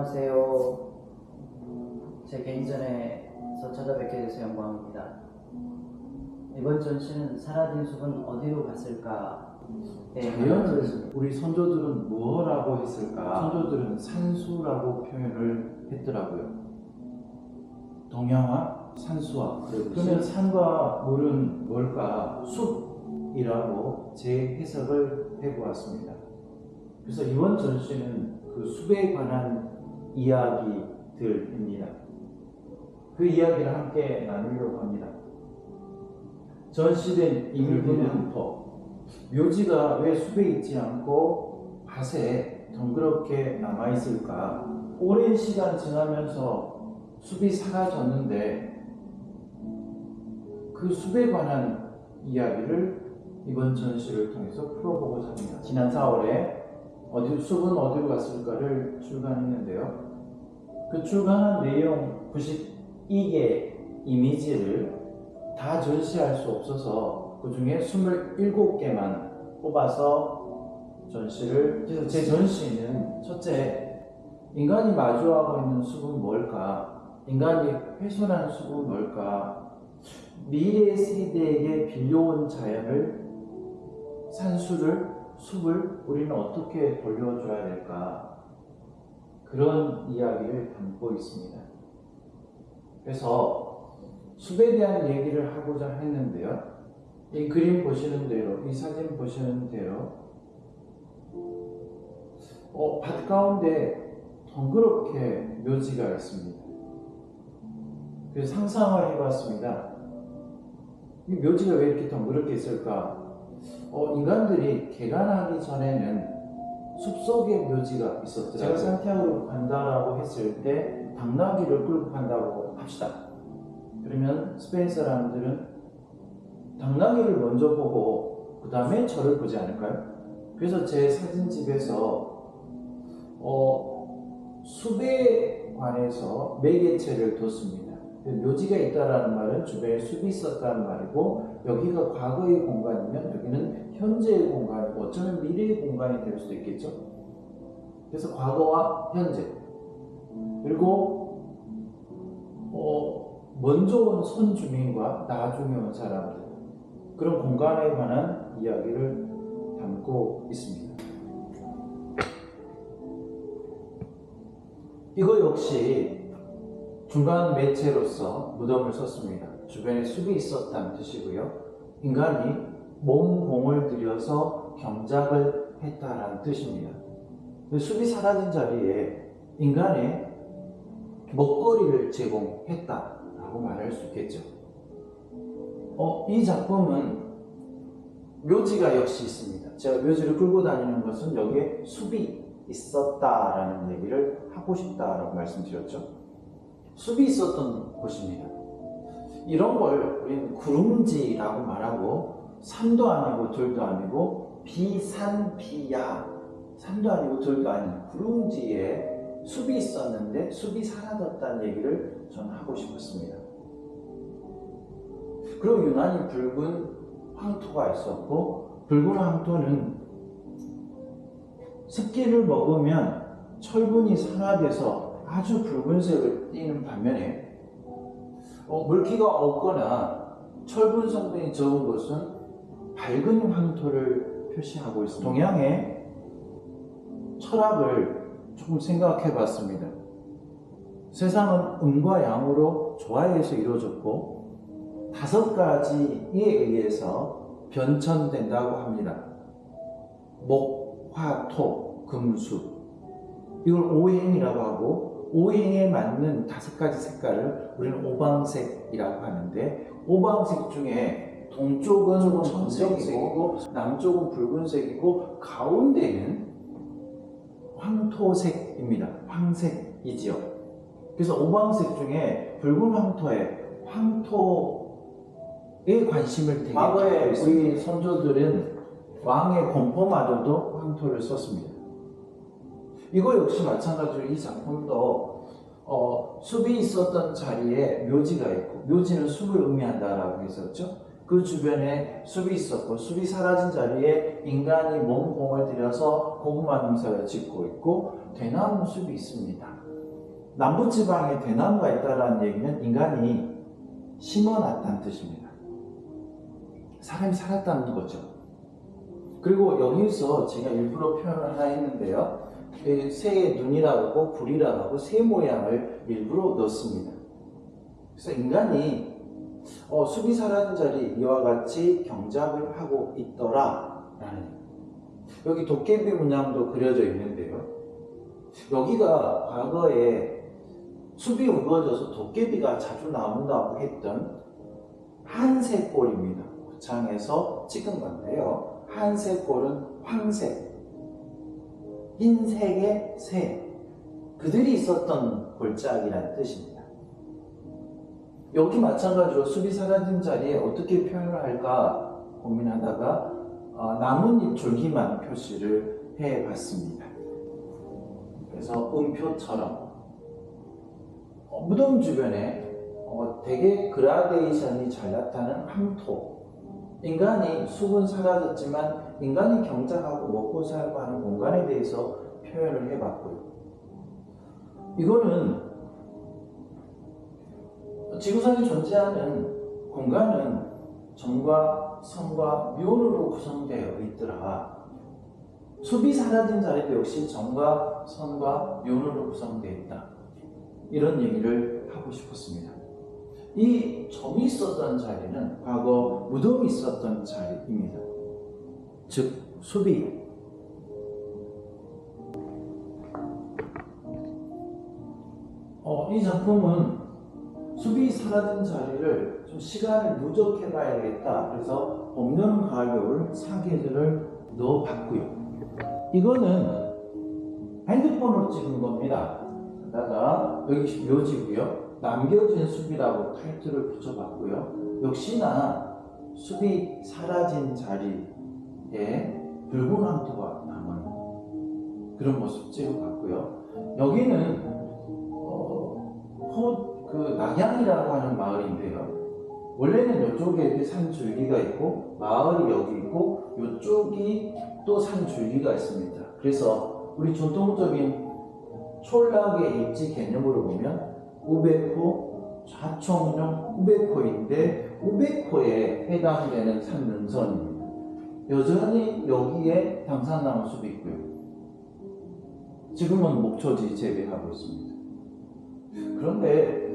안녕하세요. 제 개인전에서 찾아뵙게 돼서 영광입니다. 이번 전시는 사라진 숲은 어디로 갔을까? 자연을 우리 선조들은 뭐라고 했을까? 선조들은 산수라고 표현을 했더라고요. 동양화, 산수화. 그러면 산과 물은 뭘까? 숲이라고 재해석을 해보았습니다. 그래서 이번 전시는 그 숲에 관한 이야기들입니다. 그 이야기를 함께 나누려고 합니다. 전시된 인물은 한포. 묘지가 왜 숲에 있지 않고 밭에 덩그렇게 남아있을까? 오랜 시간 지나면서 숲이 사라졌는데 그 숲에 관한 이야기를 이번 전시를 통해서 풀어보고자 합니다. 지난 4월에 숲은 어디로 갔을까를 출간했는데요. 그 출간한 내용 92개 이미지를 다 전시할 수 없어서 그 중에 27개만 뽑아서 전시를. 그래서 제 전시는 첫째, 인간이 마주하고 있는 숲은 뭘까? 인간이 훼손한 숲은 뭘까? 미래 세대에게 빌려온 자연을, 숲을 우리는 어떻게 돌려줘야 될까? 그런 이야기를 담고 있습니다. 그래서 숲에 대한 얘기를 하고자 했는데요. 이 그림 보시는 대로, 이 사진 보시는 대로 밭 가운데 덩그렇게 묘지가 있습니다. 그래서 상상을 해봤습니다. 이 묘지가 왜 이렇게 덩그렇게 있을까? 인간들이 개간하기 전에는 숲속에 묘지가 있었죠. 제가 산티아고로 간다라고 했을 때 당나귀를 끌고 간다고 합시다. 그러면 스페인 사람들은 당나귀를 먼저 보고 그 다음에 저를 보지 않을까요? 그래서 제 사진집에서 숲에 관해서 매개체를 뒀습니다. 묘지가 있다라는 말은 주변에 숲이 있었다는 말이고, 여기가 과거의 공간이면 여기는 현재의 공간이고 어쩌면 미래의 공간이 될 수도 있겠죠. 그래서 과거와 현재, 그리고 먼저 온 선주민과 나중에 온 사람들, 그런 공간에 관한 이야기를 담고 있습니다. 이거 역시 중간 매체로서 무덤을 썼습니다. 주변에 숲이 있었다는 뜻이고요. 인간이 몸공을 들여서 경작을 했다라는 뜻입니다. 숲이 사라진 자리에 인간의 먹거리를 제공했다라고 말할 수 있겠죠. 이 작품은 묘지가 역시 있습니다. 제가 묘지를 끌고 다니는 것은 여기에 숲이 있었다라는 얘기를 하고 싶다라고 말씀드렸죠. 숲이 있었던 곳입니다. 이런 걸 우리는 구릉지라고 말하고, 산도 아니고 들도 아니고 비산비야, 산도 아니고 들도 아닌 구릉지에 숲이 있었는데 숲이 사라졌다는 얘기를 저는 하고 싶었습니다. 그리고 유난히 붉은 황토가 있었고, 붉은 황토는 습기를 먹으면 철분이 산화돼서 아주 붉은색을 띠는 반면에 물기가 없거나 철분 성분이 적은 것은 밝은 황토를 표시하고 있습니다. 동양의 철학을 조금 생각해 봤습니다. 세상은 음과 양으로 조화해서 이루어졌고 5가지에 의해서 변천된다고 합니다. 목, 화, 토, 금, 수. 이걸 오행이라고 하고, 오행에 맞는 5가지 색깔을 우리는 오방색이라고 하는데, 오방색 중에 동쪽은 청색이고 남쪽은 붉은색이고 가운데는 황토색입니다. 황색이지요. 그래서 오방색 중에 붉은 황토에 관심을 되게 과거에 우리 선조들은 왕의 공포마저도 황토를 썼습니다. 이거 역시 마찬가지로 이 작품도 숲이 있었던 자리에 묘지가 있고, 묘지는 숲을 의미한다라고 했었죠. 그 주변에 숲이 있었고, 숲이 사라진 자리에 인간이 몸공을 들여서 고구마 농사를 짓고 있고, 대나무 숲이 있습니다. 남부지방에 대나무가 있다는 얘기는 인간이 심어놨다는 뜻입니다. 사람이 살았다는 거죠. 그리고 여기서 제가 일부러 표현을 하나 했는데요. 새의 눈이라고 하고 불이라고 하고 새 모양을 일부러 넣습니다. 그래서 인간이 숲이 사라진 자리 이와 같이 경작을 하고 있더라라는, 여기 도깨비 문양도 그려져 있는데요. 여기가 과거에 숲이 우거져서 도깨비가 자주 나온다고 했던 한새골입니다. 고창에서 찍은 건데요. 한새골은 황새, 흰색의 새, 그들이 있었던 골짜기라는 뜻입니다. 여기 마찬가지로 숲이 사라진 자리에 어떻게 표현을 할까 고민하다가 나뭇잎 줄기만 표시를 해봤습니다. 그래서 음표처럼 무덤 주변에 되게 그라데이션이 잘 나타나는 함토, 인간이 숲은 사라졌지만 인간이 경작하고 먹고 살고 하는 공간에 대해서 표현을 해봤고요. 이거는 지구상에 존재하는 공간은 정과 성과 묘로 구성되어 있더라. 숲이 사라진 자리도 역시 정과 선과 묘로 구성되어 있다. 이런 얘기를 하고 싶었습니다. 이 점이 있었던 자리는 과거 무덤이 있었던 자리입니다. 즉 숲이 이 작품은 숲이 사라진 자리를 좀 시간을 누적해 봐야겠다. 그래서 봄, 여름, 가을, 겨울 4계절을 넣어봤고요. 이거는 핸드폰으로 찍은 겁니다. 다가 여기 묘지고요. 남겨진 숲이라고 타이틀을 붙여봤고요. 역시나 숲이 사라진 자리에 붉은 황토가 남은 그런 모습 찍어봤고요. 여기는 낙양이라고 하는 마을인데요. 원래는 이쪽에 이렇게 산줄기가 있고 마을이 여기 있고 이쪽이 또 산줄기가 있습니다. 그래서 우리 전통적인 촌락의 입지 개념으로 보면 우베코, 좌총령 우베코인데 우베코에 해당되는 산능선입니다. 여전히 여기에 당산나무 숲이 있고요. 지금은 목초지 재배하고 있습니다. 그런데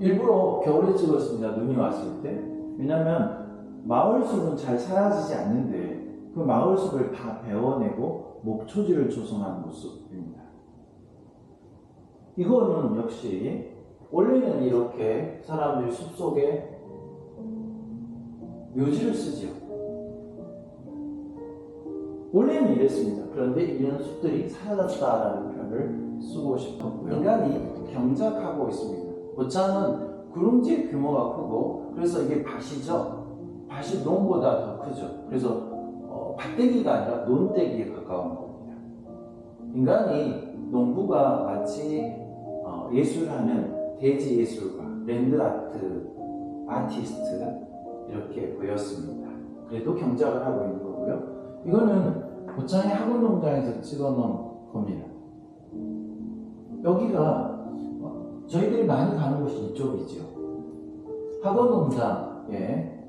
일부러 겨울에 찍었습니다. 눈이 왔을 때. 왜냐하면 마을숲은 잘 사라지지 않는데 그 마을숲을 다 베어내고 목초지를 조성한 모습입니다. 이거는 역시 원래는 이렇게 사람들이 숲속에 묘지를 쓰죠. 원래는 이랬습니다. 그런데 이런 숲들이 사라졌다라는 표현을 쓰고 싶었고요. 인간이 경작하고 있습니다. 고창은 구릉지 규모가 크고 그래서 이게 밭이죠. 밭이 논보다 더 크죠. 그래서 밭대기가 아니라 논대기에 가까운 겁니다. 인간이 농부가 마치 예술하는 대지 예술가, 랜드 아티스트 이렇게 보였습니다. 그래도 경작을 하고 있는 거고요. 이거는 고창의 학원 농장에서 찍어놓은 겁니다. 여기가 저희들이 많이 가는 곳이 이쪽이죠. 학원 농장에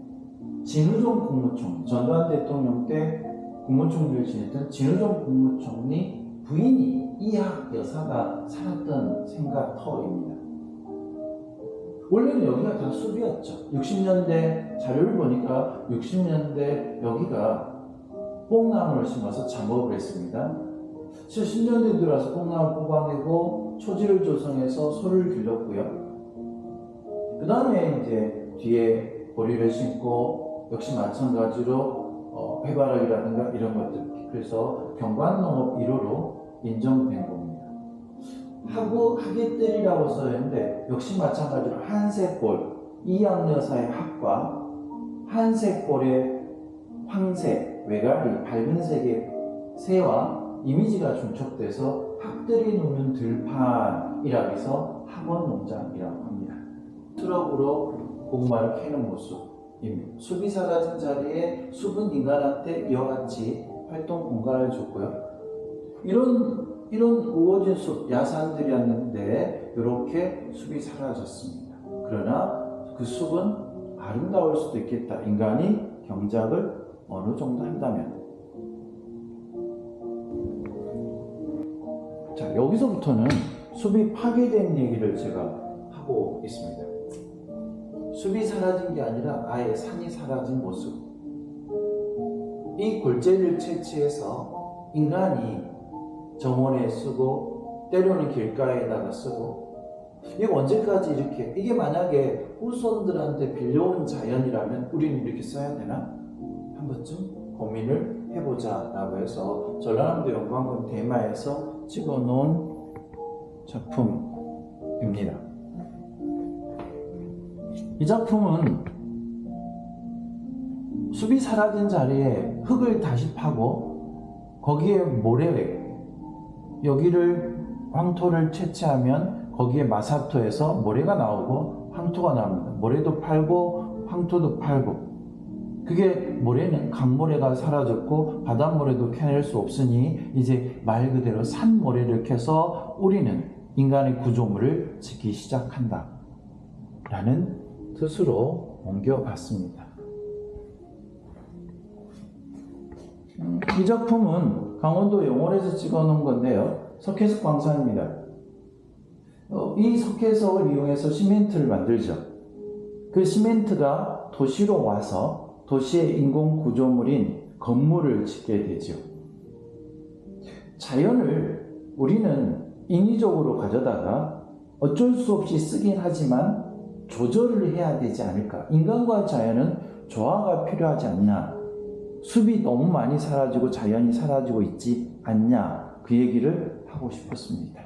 진우종 국무총리, 전두환 대통령 때 국무총리를 지냈던 진우종 국무총리 부인이 이학 여사가 살았던 생가터입니다. 원래는 여기가 다 숲이었죠. 60년대 자료를 보니까 60년대 여기가 뽕나무를 심어서 작업을 했습니다. 70년대 들어와서 뽕나무 뽑아내고 초지를 조성해서 소를 길렀고요. 그 다음에 이제 뒤에 보리를 심고 역시 마찬가지로 해바라기라든가 이런 것들, 그래서 경관농업 1호로 인정된 겁니다. 하객들이라고 써있는데 역시 마찬가지로 한새골, 이양여사의 학과 한새골의 황새, 외가리, 밝은색의 새와 이미지가 중첩돼서 학들이 노는 들판이라고 해서 학원농장이라고 합니다. 트럭으로 고구마를 캐는 모습입니다. 숲이 사라진 자리에 숲은 인간한테 이와 같이 활동 공간을 줬고요. 이런 이런 우거진 숲, 야산들이었는데 이렇게 숲이 사라졌습니다. 그러나 그 숲은 아름다울 수도 있겠다. 인간이 경작을 어느 정도 한다면. 자, 여기서부터는 숲이 파괴된 얘기를 제가 하고 있습니다. 숲이 사라진 게 아니라 아예 산이 사라진 모습. 이 골재를 채취해서 인간이 정원에 쓰고 때로는 길가에다가 쓰고, 이거 언제까지 이렇게, 이게 만약에 후손들한테 빌려온 자연이라면 우리는 이렇게 써야 되나? 한 번쯤 고민을 해보자 라고 해서 전라남도 영광군 대마에서 찍어놓은 작품입니다. 이 작품은 숲이 사라진 자리에 흙을 다시 파고 거기에 모래, 여기를 황토를 채취하면 거기에 마사토에서 모래가 나오고 황토가 나옵니다. 모래도 팔고 황토도 팔고, 그게 모래는 강모래가 사라졌고 바닷모래도 캐낼 수 없으니 이제 말 그대로 산모래를 캐서 우리는 인간의 구조물을 짓기 시작한다 라는 뜻으로 옮겨갔습니다. 이 작품은 강원도 영월에서 찍어놓은 건데요, 석회석 광산입니다. 이 석회석을 이용해서 시멘트를 만들죠. 그 시멘트가 도시로 와서 도시의 인공 구조물인 건물을 짓게 되죠. 자연을 우리는 인위적으로 가져다가 어쩔 수 없이 쓰긴 하지만 조절을 해야 되지 않을까. 인간과 자연은 조화가 필요하지 않냐. 숲이 너무 많이 사라지고 자연이 사라지고 있지 않냐. 그 얘기를 하고 싶었습니다.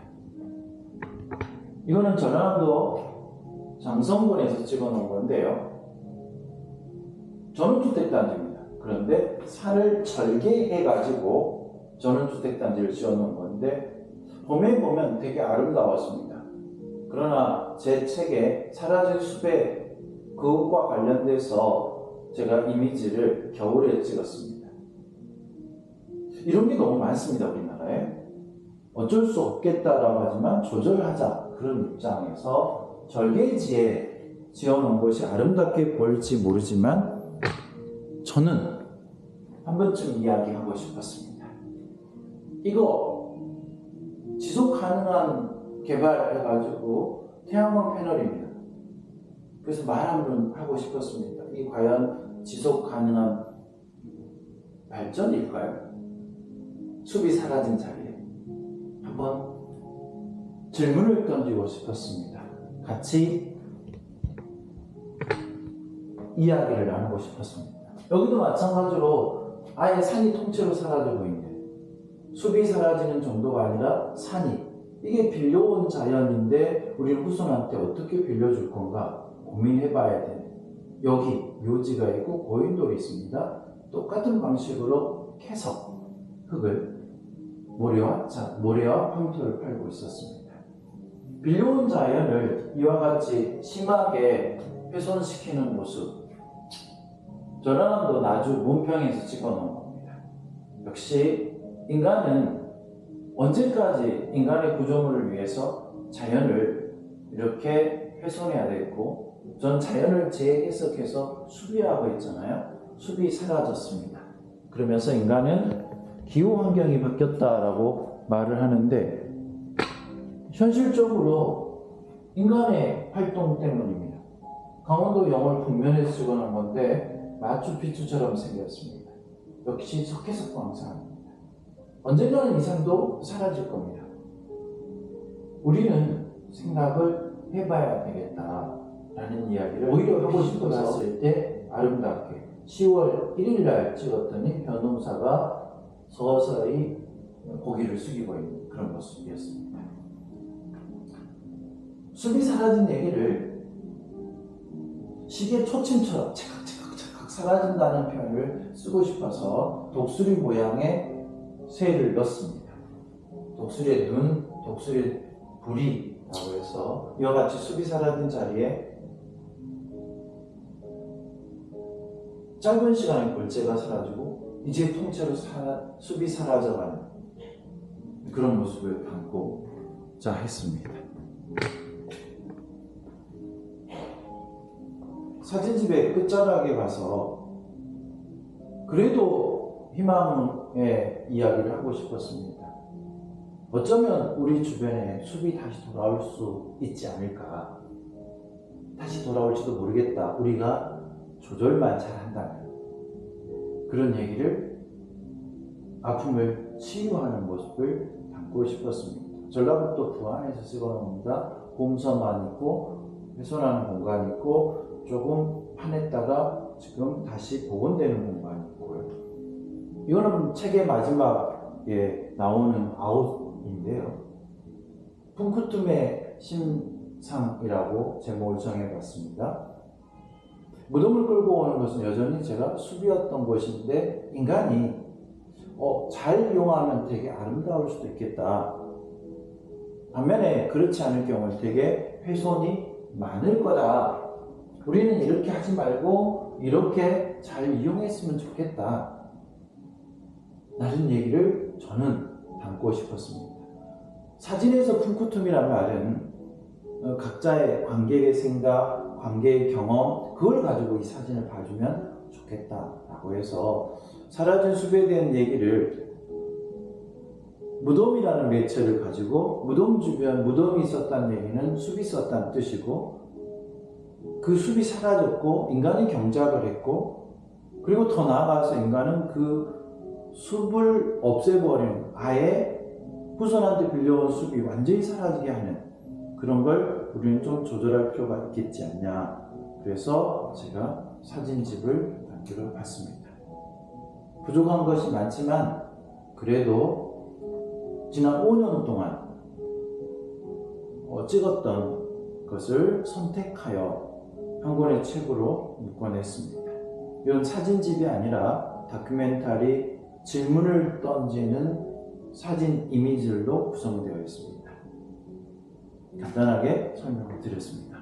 이거는 전라남도 장성군에서 찍어놓은 건데요, 전원주택단지입니다. 그런데 산을 절개해가지고 전원주택단지를 지어놓은 건데 봄에 보면 되게 아름다웠습니다. 그러나 제 책에 사라진 숲에 그것과 관련돼서 제가 이미지를 겨울에 찍었습니다. 이런 게 너무 많습니다, 우리나라에. 어쩔 수 없겠다라고 하지만 조절하자, 그런 입장에서 절개지에 지어놓은 것이 아름답게 보일지 모르지만 저는 한 번쯤 이야기하고 싶었습니다. 이거 지속 가능한 개발해가지고 태양광 패널입니다. 그래서 말 한번 하고 싶었습니다. 이 과연 지속 가능한 발전일까요? 숲이 사라진 자리에 한번 질문을 던지고 싶었습니다. 같이 이야기를 나누고 싶었습니다. 여기도 마찬가지로 아예 산이 통째로 사라지고 있는데, 숲이 사라지는 정도가 아니라 산이, 이게 빌려온 자연인데 우리는 후손한테 어떻게 빌려줄 건가 고민해봐야 되는, 여기 묘지가 있고 고인돌이 있습니다. 똑같은 방식으로 캐서 흙을 모래와 황토를 팔고 있었습니다. 빌려온 자연을 이와 같이 심하게 훼손시키는 모습, 전라남도 나주 문평에서 찍어놓은 겁니다. 역시 인간은 언제까지 인간의 구조물을 위해서 자연을 이렇게 훼손해야 되겠고, 전 자연을 재해석해서 수비하고 있잖아요. 숲이 사라졌습니다. 그러면서 인간은 기후 환경이 바뀌었다라고 말을 하는데, 현실적으로 인간의 활동 때문입니다. 강원도 영월 북면에서 찍어놓은 건데 마추픽추처럼 생겼습니다. 역시 석회석 광산입니다. 언젠가는 이 산도 사라질 겁니다. 우리는 생각을 해봐야 되겠다라는 이야기를 오히려 하고 싶어서 때 아름답게 10월 1일 날 찍었더니 변호사가 서서히 고개를 숙이고 있는 그런 모습이었습니다. 숲이 사라진 얘기를 시계 초침처럼 차각차각 사라진다는 표현을 쓰고 싶어서 독수리 모양의 새를 넣습니다. 독수리의 눈, 독수리의 부리라고 해서 이와 같이 숲이 사라진 자리에 짧은 시간에 골재가 사라지고 이제 통째로 숲이 사라져가는, 그런 모습을 담고자 했습니다. 사진집의 끝자락에 가서 그래도 희망의 이야기를 하고 싶었습니다. 어쩌면 우리 주변에 숲이 다시 돌아올 수 있지 않을까. 다시 돌아올지도 모르겠다. 우리가 조절만 잘한다면. 그런 얘기를, 아픔을 치유하는 모습을 담고 싶었습니다. 전라북도 부안에서 찍어놓습니다. 곰섬만 있고 훼손하는 공간이 있고 조금 파냈다가 지금 다시 복원되는 공간이 있고요. 이거는 책의 마지막에 나오는 아웃인데요. 푼쿠툼의 심상이라고 제목을 정해봤습니다. 무덤을 끌고 오는 것은 여전히 제가 숲이었던 것인데 인간이 잘 이용하면 되게 아름다울 수도 있겠다. 반면에 그렇지 않을 경우는 되게 훼손이 많을 거다. 우리는 이렇게 하지 말고 이렇게 잘 이용했으면 좋겠다. 라는 얘기를 저는 담고 싶었습니다. 사진에서 푼쿠툼이라는 말은 각자의 관객의 생각, 관객의 경험, 그걸 가지고 이 사진을 봐주면 좋겠다라고 해서 사라진 숲에 대한 얘기를 무덤이라는 매체를 가지고 무덤 주변, 무덤이 있었다는 얘기는 숲이 있었다는 뜻이고 그 숲이 사라졌고 인간이 경작을 했고 그리고 더 나아가서 인간은 그 숲을 없애버리는, 아예 후손한테 빌려온 숲이 완전히 사라지게 하는 그런 걸 우리는 좀 조절할 필요가 있겠지 않냐. 그래서 제가 사진집을 만들어 봤습니다. 부족한 것이 많지만 그래도 지난 5년 동안 찍었던 것을 선택하여 한 권의 책으로 묶어냈습니다. 이건 사진집이 아니라 다큐멘터리, 질문을 던지는 사진 이미지들로 구성되어 있습니다. 간단하게 설명을 드렸습니다.